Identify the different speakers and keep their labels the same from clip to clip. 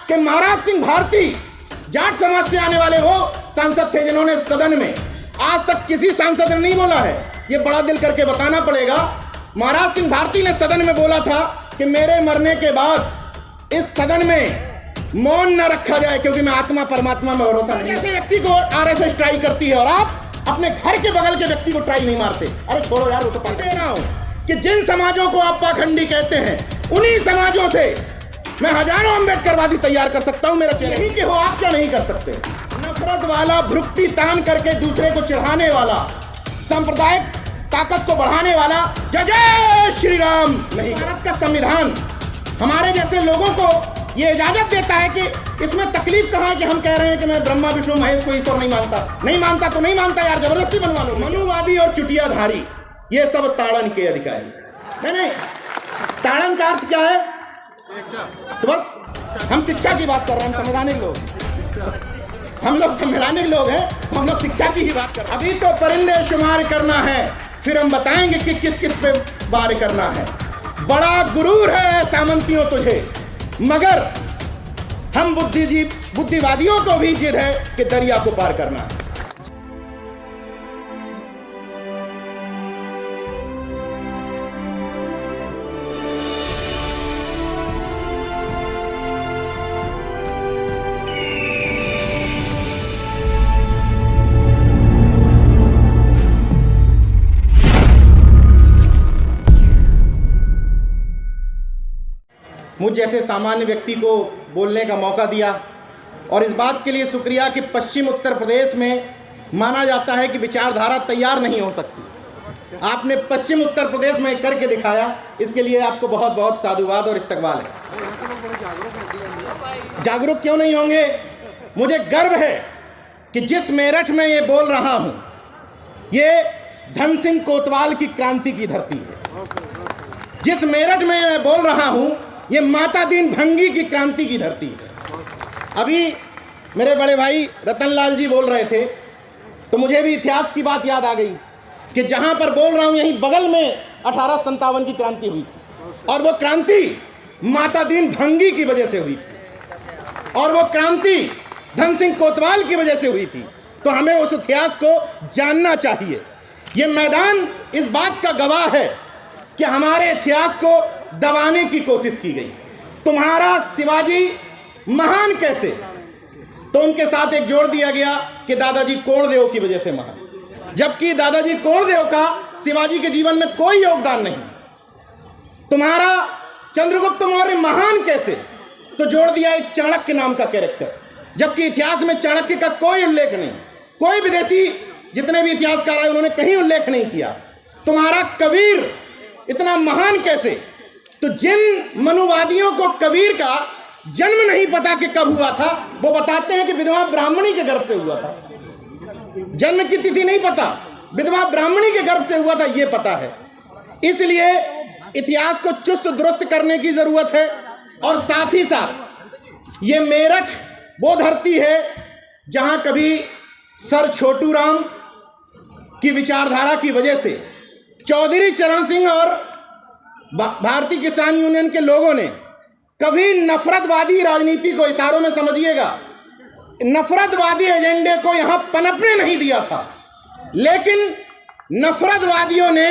Speaker 1: कि महाराज सिंह भारती जाट समाज से आने वाले वो सांसद थे जिन्होंने सदन में आज तक किसी सांसद ने नहीं बोला है, ये बड़ा दिल करके बताना पड़ेगा। महाराज सिंह भारती ने सदन में बोला था कि मेरे मरने के बाद इस सदन में मौन न रखा जाए क्योंकि मैं आत्मा परमात्मा में भरोसा नहीं। ऐसे व्यक्ति को आरएसएस ट्राई करती है और आप अपने घर के बगल के व्यक्ति को ट्राई नहीं मारते। अरे छोड़ो यार, वो तो पता है ना हो कि जिन समाजों को आप पाखंडी कहते हैं उन्हीं समाजों से मैं हजारों अम्बेडकरवादी तैयार कर सकता हूं। मेरा चैलेंज नहीं कि हो, आप क्या नहीं कर सकते। नफरत वाला, भ्रुक्ति तान करके दूसरे को चढ़ाने वाला, सांप्रदायिक ताकत को बढ़ाने वाला जय जय श्री राम नहीं। भारत का संविधान हमारे जैसे लोगों को ये इजाजत देता है कि इसमें तकलीफ कहाँ है कि हम कह रहे हैं कि मैं ब्रह्मा विष्णु महेश को ईश्वर नहीं मानता। नहीं मानता तो नहीं मानता यार, जबरदस्ती बनवा लो। मनुवादी और चुटियाधारी ये सब ताड़न के अधिकारी। नहीं, ताड़न का अर्थ क्या है? तो बस हम शिक्षा की बात कर रहे हैं, हम संवैधानिक लोग, हम लोग संवैधानिक लोग हैं, हम लोग शिक्षा की ही बात कर रहे हैं। अभी तो परिंदे शुमार करना है, फिर हम बताएंगे कि किस किस पे वार करना है। बड़ा गुरूर है सामंतियों तुझे, मगर हम बुद्धिवादियों को भी जिद है कि दरिया को पार करना है। मुझ जैसे सामान्य व्यक्ति को बोलने का मौका दिया और इस बात के लिए शुक्रिया कि पश्चिम उत्तर प्रदेश में माना जाता है कि विचारधारा तैयार नहीं हो सकती। आपने पश्चिम उत्तर प्रदेश में करके दिखाया, इसके लिए आपको बहुत बहुत साधुवाद और इस्तकबाल है। जागरूक क्यों नहीं होंगे? मुझे गर्व है कि जिस मेरठ में ये बोल रहा हूँ ये धन सिंह कोतवाल की क्रांति की धरती है। जिस मेरठ में मैं बोल रहा हूँ ये माता दीन भंगी की क्रांति की धरती है। अभी मेरे बड़े भाई रतनलाल जी बोल रहे थे तो मुझे भी इतिहास की बात याद आ गई कि जहां पर बोल रहा हूं यहीं बगल में 1857 की क्रांति हुई थी और वो क्रांति माता दीन भंगी की वजह से हुई थी और वो क्रांति धन सिंह कोतवाल की वजह से हुई थी। तो हमें उस इतिहास को जानना चाहिए। ये मैदान इस बात का गवाह है कि हमारे इतिहास को दबाने की कोशिश की गई। तुम्हारा शिवाजी महान कैसे? तो उनके साथ एक जोड़ दिया गया कि दादाजी कोणदेव की वजह से महान, जबकि दादाजी कोणदेव का शिवाजी के जीवन में कोई योगदान नहीं। तुम्हारा चंद्रगुप्त मौर्य महान कैसे? तो जोड़ दिया एक चाणक्य नाम का कैरेक्टर, जबकि इतिहास में चाणक्य का कोई उल्लेख नहीं। कोई विदेशी जितने भी इतिहासकार आए उन्होंने कहीं उल्लेख नहीं किया। तुम्हारा कबीर इतना महान कैसे? तो जिन मनुवादियों को कबीर का जन्म नहीं पता कि कब हुआ था, वो बताते हैं कि विधवा ब्राह्मणी के गर्भ से हुआ था। जन्म की तिथि नहीं पता, विधवा ब्राह्मणी के गर्भ से हुआ था ये पता है। इसलिए इतिहास को चुस्त दुरुस्त करने की जरूरत है और साथ ही साथ ये मेरठ वो धरती है जहां कभी सर छोटू राम की विचारधारा की वजह से चौधरी चरण सिंह और भारतीय किसान यूनियन के लोगों ने कभी नफरतवादी राजनीति को, इशारों में समझिएगा, नफरतवादी एजेंडे को यहां पनपने नहीं दिया था। लेकिन नफरतवादियों ने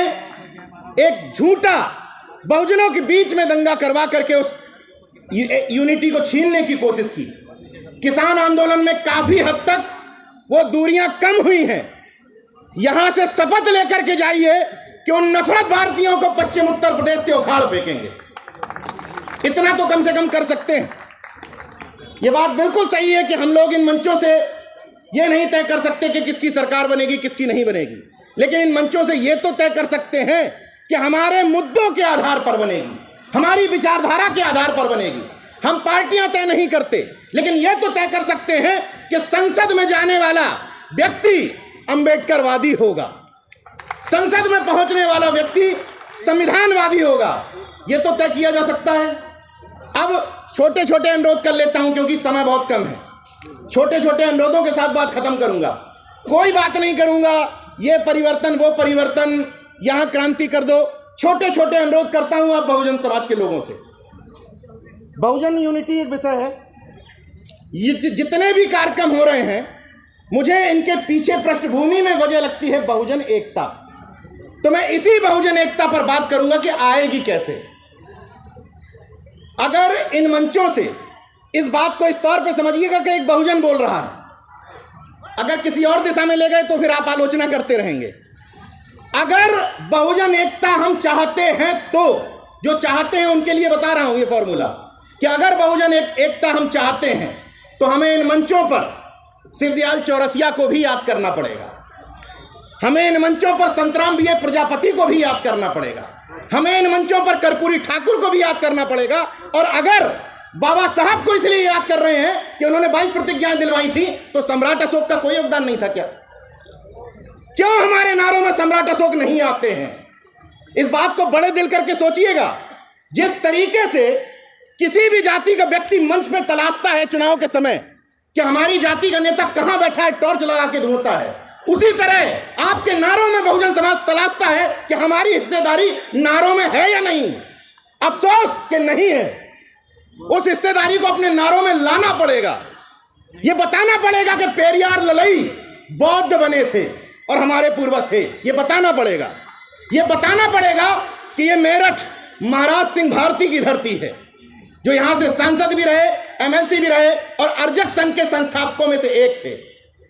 Speaker 1: एक झूठा बहुजनों के बीच में दंगा करवा करके उस यूनिटी को छीनने की कोशिश की। किसान आंदोलन में काफी हद तक वो दूरियां कम हुई हैं। यहां से शपथ लेकर के जाइए कि उन नफरत भारतीयों को पश्चिम उत्तर प्रदेश से उखाड़ फेंकेंगे। इतना तो कम से कम कर सकते हैं। ये बात बिल्कुल सही है कि हम लोग इन मंचों से ये नहीं तय कर सकते कि किसकी सरकार बनेगी किसकी नहीं बनेगी, लेकिन इन मंचों से ये तो तय कर सकते हैं कि हमारे मुद्दों के आधार पर बनेगी, हमारी विचारधारा के आधार पर बनेगी। हम पार्टियां तय नहीं करते, लेकिन यह तो तय कर सकते हैं कि संसद में जाने वाला व्यक्ति अम्बेडकरवादी होगा, संसद में पहुंचने वाला व्यक्ति संविधानवादी होगा। यह तो तय किया जा सकता है। अब छोटे छोटे अनुरोध कर लेता हूं क्योंकि समय बहुत कम है। छोटे छोटे अनुरोधों के साथ बात खत्म करूंगा। कोई बात नहीं करूंगा ये परिवर्तन वो परिवर्तन, यहां क्रांति कर दो। छोटे छोटे अनुरोध करता हूं आप बहुजन समाज के लोगों से। बहुजन यूनिटी एक विषय है, ये जितने भी कार्यक्रम हो रहे हैं, मुझे इनके पीछे पृष्ठभूमि में वजह लगती है बहुजन एकता। तो मैं इसी बहुजन एकता पर बात करूंगा कि आएगी कैसे। अगर इन मंचों से इस बात को इस तौर पे समझिएगा कि एक बहुजन बोल रहा है, अगर किसी और दिशा में ले गए तो फिर आप आलोचना करते रहेंगे। अगर बहुजन एकता हम चाहते हैं, तो जो चाहते हैं उनके लिए बता रहा हूं ये फॉर्मूला, कि अगर बहुजन एकता हम चाहते हैं तो हमें इन मंचों पर शिवदयाल चौरसिया को भी याद करना पड़ेगा, हमें इन मंचों पर संतराम बीए प्रजापति को भी याद करना पड़ेगा, हमें इन मंचों पर कर्पूरी ठाकुर को भी याद करना पड़ेगा। और अगर बाबा साहब को इसलिए याद कर रहे हैं कि उन्होंने 22 प्रतिज्ञाएं दिलवाई थी, तो सम्राट अशोक का कोई योगदान नहीं था क्या? क्यों हमारे नारों में सम्राट अशोक नहीं आते हैं? इस बात को बड़े दिल करके सोचिएगा। जिस तरीके से किसी भी जाति का व्यक्ति मंच में तलाशता है चुनाव के समय कि हमारी जाति का नेता कहां बैठा है, टॉर्च लगा के ढूंढता है, उसी तरह आपके नारों में बहुजन समाज तलाशता है कि हमारी हिस्सेदारी नारों में है या नहीं। अफसोस कि नहीं है। उस हिस्सेदारी को अपने नारों में लाना पड़ेगा। यह बताना पड़ेगा कि पेरियार ललई बौद्ध बने थे और हमारे पूर्वज थे। यह बताना पड़ेगा। यह बताना पड़ेगा कि यह मेरठ महाराज सिंह भारती की धरती है, जो यहां से सांसद भी रहे, एमएलसी भी रहे और अर्जक संघ के संस्थापकों में से एक थे।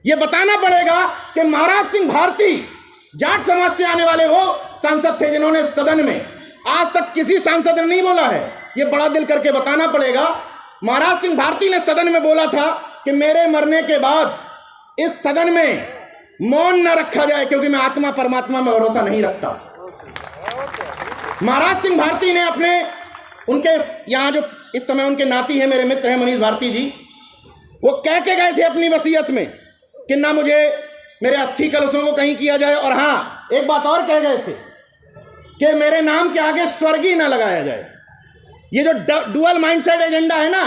Speaker 1: यह बताना पड़ेगा कि महाराज सिंह भारती जाट समाज से आने वाले वो सांसद थे जिन्होंने सदन में आज तक किसी सांसद ने नहीं बोला है। यह बड़ा दिल करके बताना पड़ेगा। महाराज सिंह भारती ने सदन में बोला था कि मेरे मरने के बाद इस सदन में मौन न रखा जाए, क्योंकि मैं आत्मा परमात्मा में भरोसा नहीं रखता। महाराज सिंह भारती ने अपने उनके यहाँ जो इस समय उनके नाती हैं, मेरे मित्र हैं मनीष भारती जी, वो कह के गए थे अपनी वसीयत में कि ना मुझे मेरे अस्थि कलशों को कहीं किया जाए, और हाँ एक बात और कह गए थे कि मेरे नाम के आगे स्वर्गीय ना लगाया जाए। ये जो डुअल माइंडसेट एजेंडा है ना,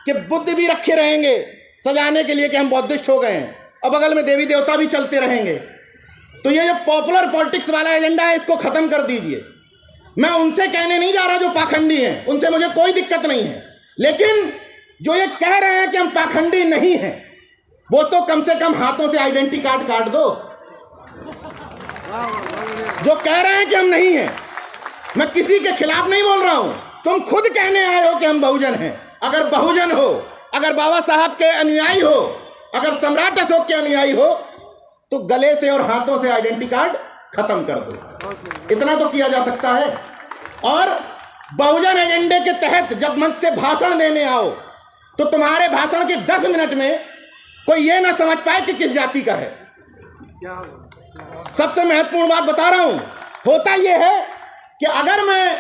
Speaker 1: कि बुद्ध भी रखे रहेंगे सजाने के लिए कि हम बौद्धिस्ट हो गए हैं, और बगल में देवी देवता भी चलते रहेंगे, तो ये जो पॉपुलर पॉलिटिक्स वाला एजेंडा है इसको खत्म कर दीजिए। मैं उनसे कहने नहीं जा रहा जो पाखंडी हैं, उनसे मुझे कोई दिक्कत नहीं है, लेकिन जो ये कह रहे हैं कि हम पाखंडी नहीं हैं, वो तो कम से कम हाथों से आइडेंटिटी कार्ड काट दो। जो कह रहे हैं कि हम नहीं हैं, मैं किसी के खिलाफ नहीं बोल रहा हूं, तुम खुद कहने आए हो कि हम बहुजन हैं। अगर बहुजन हो, अगर बाबा साहब के अनुयायी हो, अगर सम्राट अशोक के अनुयायी हो, तो गले से और हाथों से आइडेंटिटी कार्ड खत्म कर दो। इतना तो किया जा सकता है। और बहुजन एजेंडे के तहत जब मंच से भाषण देने आओ, तो तुम्हारे भाषण के 10 मिनट में कोई ये ना समझ पाए कि किस जाति का है। सबसे महत्वपूर्ण बात बता रहा हूं, होता यह है कि अगर मैं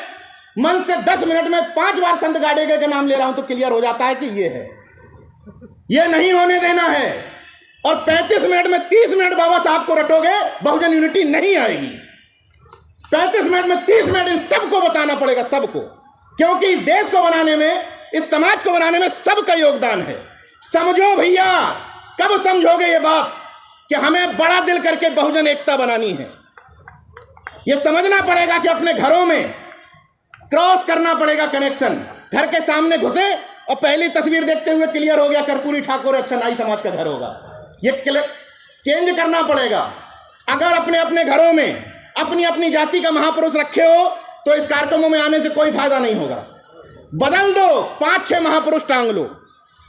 Speaker 1: मन से 10 मिनट में 5 बार संत गाड़ेगे का नाम ले रहा हूं, तो क्लियर हो जाता है कि ये है। ये नहीं होने देना है। और 35 मिनट में 30 मिनट बाबा साहब को रटोगे, बहुजन यूनिटी नहीं आएगी। 35 मिनट में 30 मिनट इन सबको बताना पड़ेगा, सबको, क्योंकि इस देश को बनाने में, इस समाज को बनाने में सबका योगदान है। समझो भैया, कब समझोगे ये बात कि हमें बड़ा दिल करके बहुजन एकता बनानी है। यह समझना पड़ेगा कि अपने घरों में क्रॉस करना पड़ेगा कनेक्शन। घर के सामने घुसे और पहली तस्वीर देखते हुए क्लियर हो गया कर्पूरी ठाकुर अच्छा नाई समाज का घर होगा। ये चेंज करना पड़ेगा। अगर अपने अपने घरों में अपनी अपनी जाति का महापुरुष रखे हो, तो इस कार्यक्रमों में आने से कोई फायदा नहीं होगा। बदल दो, 5-6 महापुरुष टांग लो।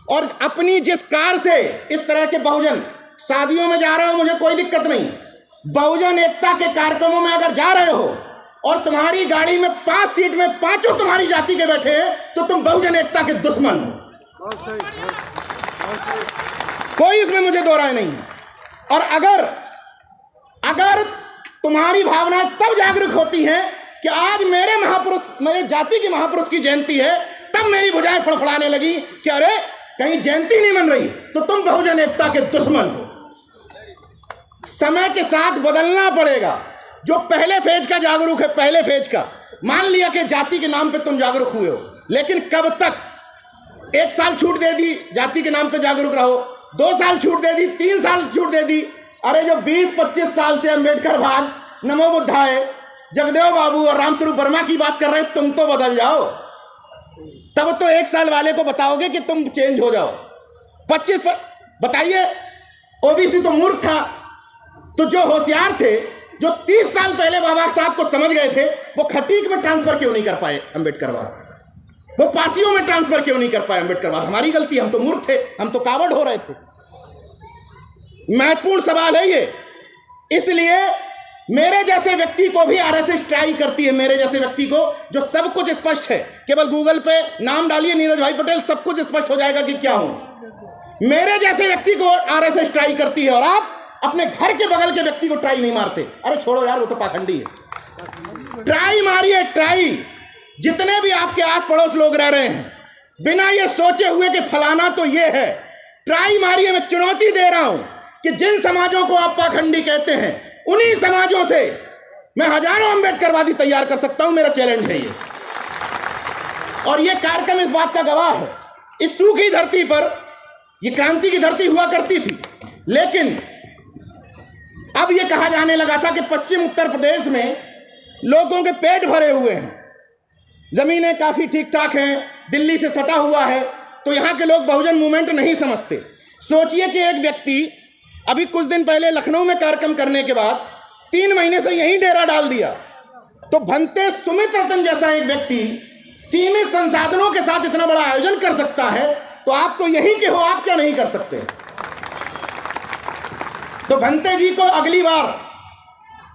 Speaker 1: और अपनी जिस कार से इस तरह के बहुजन शादियों में जा रहे हो, मुझे कोई दिक्कत नहीं। बहुजन एकता के कार्यक्रमों में अगर जा रहे हो और तुम्हारी गाड़ी में 5 सीट में 5 तुम्हारी जाति के बैठे हैं, तो तुम बहुजन एकता के दुश्मन हो। कोई इसमें मुझे दो राय नहीं है। और अगर तुम्हारी भावनाएं तब जागरूक होती हैं कि आज मेरे महापुरुष, मेरे जाति के महापुरुष की जयंती है, तब मेरी भुजाएं फड़फड़ाने लगी कि अरे कहीं जयंती नहीं मन रही, तो तुम बहुजन एकता के दुश्मन हो। समय के साथ बदलना पड़ेगा। जो पहले फेज का जागरूक है, पहले फेज का, मान लिया कि जाति के नाम पे तुम जागरूक हुए हो, लेकिन कब तक? 1 साल छूट दे दी, जाति के नाम पे जागरूक रहो। 2 साल छूट दे दी, 3 साल छूट दे दी। अरे जो 20-25 साल से अम्बेडकर भाग, नमो बुद्धाय, जगदेव बाबू और रामस्वरूप वर्मा की बात कर रहे, तुम तो बदल जाओ। तब तो 1 साल वाले को बताओगे कि तुम चेंज हो जाओ। 25 बताइए, ओबीसी तो मूर्ख था, तो जो होशियार थे, जो 30 साल पहले बाबा साहब को समझ गए थे, वो खटीक में ट्रांसफर क्यों नहीं कर पाए अंबेडकरवाद? वो पासियों में ट्रांसफर क्यों नहीं कर पाए अंबेडकरवाद? हमारी गलती, हम तो मूर्ख थे, हम तो कावड़ हो रहे थे। महत्वपूर्ण सवाल है ये। इसलिए मेरे जैसे व्यक्ति को भी आरएसएस ट्राई करती है, मेरे जैसे व्यक्ति को जो सब कुछ स्पष्ट है, केवल गूगल पे नाम डालिए नीरज भाई पटेल, सब कुछ स्पष्ट हो जाएगा कि क्या हूं। मेरे जैसे व्यक्ति को आरएसएस ट्राई करती है और आप अपने घर के बगल के व्यक्ति को ट्राई नहीं मारते। अरे छोड़ो यार, वो तो पाखंडी है। ट्राई मारिए, ट्राई। जितने भी आपके आस पड़ोस लोग रह रहे हैं, बिना ये सोचे हुए कि फलाना तो ये है, ट्राई मारिए। मैं चुनौती दे रहा हूं कि जिन समाजों को आप पाखंडी कहते हैं, उन्हीं समाजों से मैं हजारों अंबेडकरवादी तैयार कर सकता हूं। मेरा चैलेंज है ये, और ये कार्यक्रम इस बात का गवाह है। इस सूखी धरती पर ये क्रांति की धरती हुआ करती थी, लेकिन अब ये कहा जाने लगा था कि पश्चिम उत्तर प्रदेश में लोगों के पेट भरे हुए हैं, जमीनें काफी ठीक ठाक हैं, दिल्ली से सटा हुआ है, तो यहां के लोग बहुजन मूवमेंट नहीं समझते। सोचिए कि एक व्यक्ति अभी कुछ दिन पहले लखनऊ में कार्यक्रम करने के बाद 3 महीने से यहीं डेरा डाल दिया, तो भंते सुमित रतन जैसा एक व्यक्ति सीमित संसाधनों के साथ इतना बड़ा आयोजन कर सकता है, तो आप तो यहीं के हो, आप क्या नहीं कर सकते? तो भंते जी को अगली बार,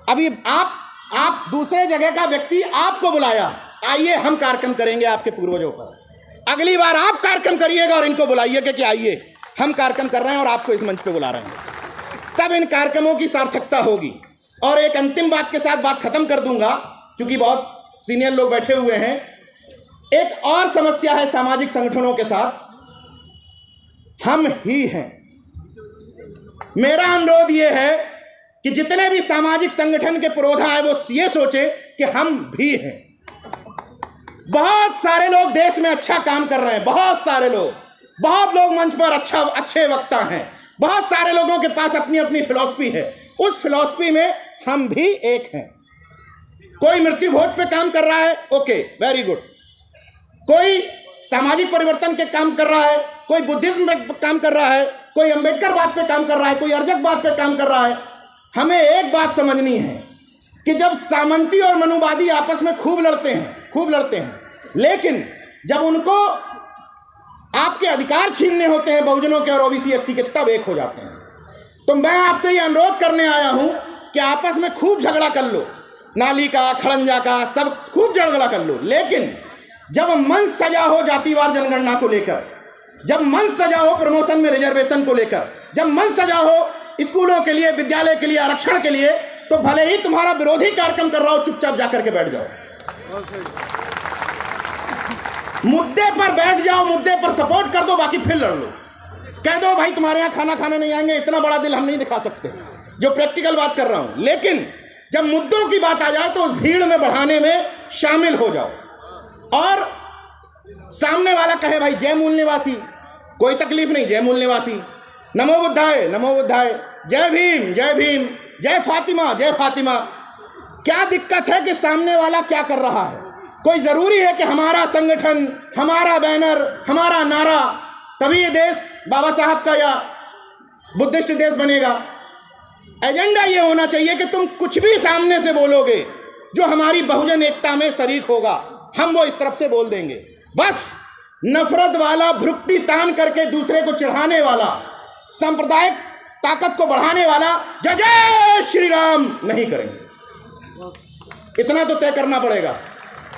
Speaker 1: अभी आप दूसरे जगह का व्यक्ति आपको बुलाया, आइए हम कार्यक्रम करेंगे आपके पूर्वजों पर। अगली बार आप कार्यक्रम करिएगा और इनको बुलाइएगा कि आइए हम कार्यक्रम कर रहे हैं और आपको इस मंच पे बुला रहे हैं, तब इन कार्यक्रमों की सार्थकता होगी। और एक अंतिम बात के साथ बात खत्म कर दूंगा, क्योंकि बहुत सीनियर लोग बैठे हुए हैं। एक और समस्या है सामाजिक संगठनों के साथ, हम ही हैं। मेरा अनुरोध यह है कि जितने भी सामाजिक संगठन के पुरोधा है, वो ये सोचे कि हम भी हैं। बहुत सारे लोग देश में अच्छा काम कर रहे हैं, बहुत सारे लोग, बहुत लोग मंच पर अच्छे वक्ता हैं, बहुत सारे लोगों के पास अपनी अपनी फिलॉसफी है। उस फिलॉसफी में हम भी एक हैं। कोई मृत्यु भोज पे काम कर रहा है, ओके, वेरी गुड। कोई सामाजिक परिवर्तन के काम कर रहा है, कोई बुद्धिज्म पे काम कर रहा है, कोई अंबेडकर बात पे काम कर रहा है, कोई अर्जक बात पे काम कर रहा है। हमें एक बात समझनी है कि जब सामंती और मनुवादी आपस में खूब लड़ते हैं, लेकिन जब उनको आपके अधिकार छीनने होते हैं बहुजनों के और ओबीसी एससी के, तब एक हो जाते हैं। तो मैं आपसे ये अनुरोध करने आया हूं कि आपस में खूब झगड़ा कर लो, नाली का, खड़ंजा का, सब खूब झगड़ा कर लो, लेकिन जब मंच सजा हो जातिवार जनगणना को लेकर, जब मंच सजा हो प्रमोशन में रिजर्वेशन को लेकर, जब मंच सजा हो स्कूलों के लिए, विद्यालय के लिए, आरक्षण के लिए, तो भले ही तुम्हारा विरोधी कार्यक्रम कर रहा हो, चुपचाप जाकर के बैठ जाओ, मुद्दे पर बैठ जाओ, मुद्दे पर सपोर्ट कर दो, बाकी फिर लड़ लो। कह दो भाई तुम्हारे यहाँ खाना खाने नहीं आएंगे, इतना बड़ा दिल हम नहीं दिखा सकते, जो प्रैक्टिकल बात कर रहा हूं। लेकिन जब मुद्दों की बात आ जाए तो उस भीड़ में बढ़ाने में शामिल हो जाओ। और सामने वाला कहे भाई जय मूल निवासी, कोई तकलीफ नहीं, जय मूल निवासी, नमो बुद्धाय, नमो बुद्धाय, जय भीम, जय भीम, जय फातिमा, जय फातिमा। क्या दिक्कत है कि सामने वाला क्या कर रहा है? कोई जरूरी है कि हमारा संगठन, हमारा बैनर, हमारा नारा, तभी ये देश बाबा साहब का या बुद्धिस्ट देश बनेगा? एजेंडा ये होना चाहिए कि तुम कुछ भी सामने से बोलोगे जो हमारी बहुजन एकता में शरीक होगा, हम वो इस तरफ से बोल देंगे। बस नफरत वाला, भ्रुक्टी तान करके दूसरे को चढ़ाने वाला, सांप्रदायिक ताकत को बढ़ाने वाला जय जय श्री राम नहीं करेंगे। इतना तो तय करना पड़ेगा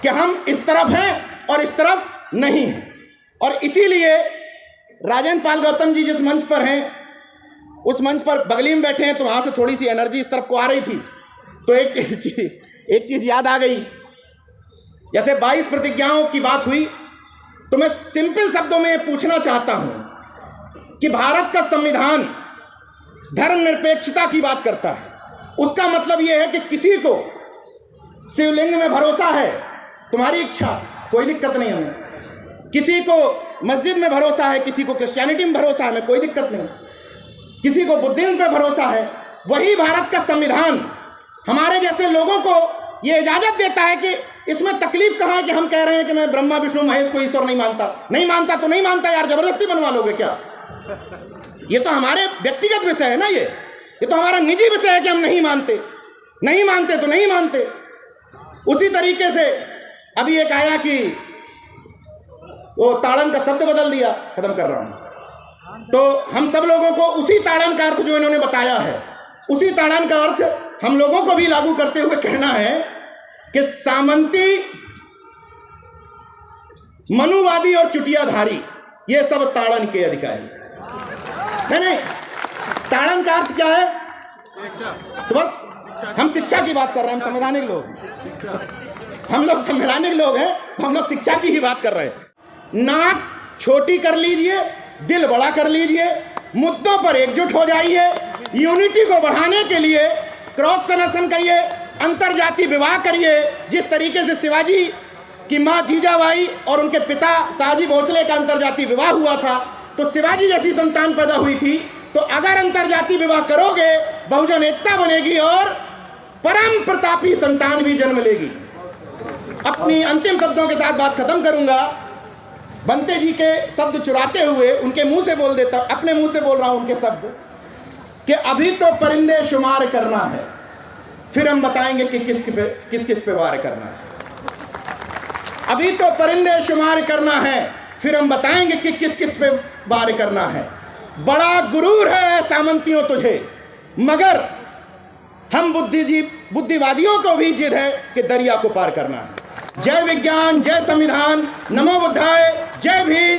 Speaker 1: कि हम इस तरफ हैं और इस तरफ नहीं हैं। और इसीलिए राजेंद्र पाल गौतम जी जिस मंच पर हैं, उस मंच पर बगली में बैठे हैं, तो वहाँ से थोड़ी सी एनर्जी इस तरफ को आ रही थी, तो एक चीज़ याद आ गई। जैसे 22 प्रतिज्ञाओं की बात हुई, तो मैं सिंपल शब्दों में पूछना चाहता हूँ कि भारत का संविधान धर्मनिरपेक्षता की बात करता है। उसका मतलब यह है कि किसी को शिवलिंग में भरोसा है, तुम्हारी इच्छा, कोई दिक्कत नहीं हमें। किसी को मस्जिद में भरोसा है, किसी को क्रिश्चियनिटी में भरोसा है, हमें कोई दिक्कत नहीं। किसी को बुद्धिज्म पे भरोसा है, वही भारत का संविधान हमारे जैसे लोगों को ये इजाजत देता है कि इसमें तकलीफ कहाँ है कि हम कह रहे हैं कि मैं ब्रह्मा विष्णु महेश को ईश्वर नहीं मानता। नहीं मानता तो नहीं मानता यार, जबरदस्ती बनवा लोगे क्या? ये तो हमारे व्यक्तिगत विषय है ना, ये तो हमारा निजी विषय है कि हम नहीं मानते तो नहीं मानते। उसी तरीके से अभी एक आया कि वो ताड़न का शब्द बदल दिया, खत्म कर रहा हूं। तो हम सब लोगों को उसी ताड़न का अर्थ जो इन्होंने बताया है, उसी ताड़न का अर्थ हम लोगों को भी लागू करते हुए कहना है कि सामंती, मनुवादी और चुटियाधारी ये सब ताड़न के अधिकारी नहीं। ताड़न का अर्थ क्या है? तो बस हम शिक्षा की बात कर रहे हैं, हम संवैधानिक लोग, हम लोग संवैधानिक लोग हैं, तो हम लोग शिक्षा की ही बात कर रहे हैं। नाक छोटी कर लीजिए, दिल बड़ा कर लीजिए, मुद्दों पर एकजुट हो जाइए, यूनिटी को बढ़ाने के लिए क्रॉस सनेशन करिए, अंतरजातीय विवाह करिए। जिस तरीके से शिवाजी की माँ जीजाबाई और उनके पिता साजी भोसले का अंतरजातीय विवाह हुआ था, तो शिवाजी जैसी संतान पैदा हुई थी। तो अगर अंतरजातीय विवाह करोगे, बहुजन एकता बनेगी और परम प्रतापी संतान भी जन्म लेगी। अपनी अंतिम शब्दों के साथ बात खत्म करूंगा। बंते जी के शब्द चुराते हुए उनके मुंह से बोल देता, अपने मुंह से बोल रहा हूं उनके शब्द, कि अभी तो परिंदे शुमार करना है, फिर हम बताएंगे कि किस किस पे वार करना है। अभी तो परिंदे शुमार करना है, फिर हम बताएंगे कि किस किस पे वार करना है। बड़ा गुरूर है सामंतियों तुझे, मगर हम बुद्धिवादियों को भी जिद है कि दरिया को पार करना है। जय विज्ञान, जय संविधान, नमो बुद्धाय, जय भीम।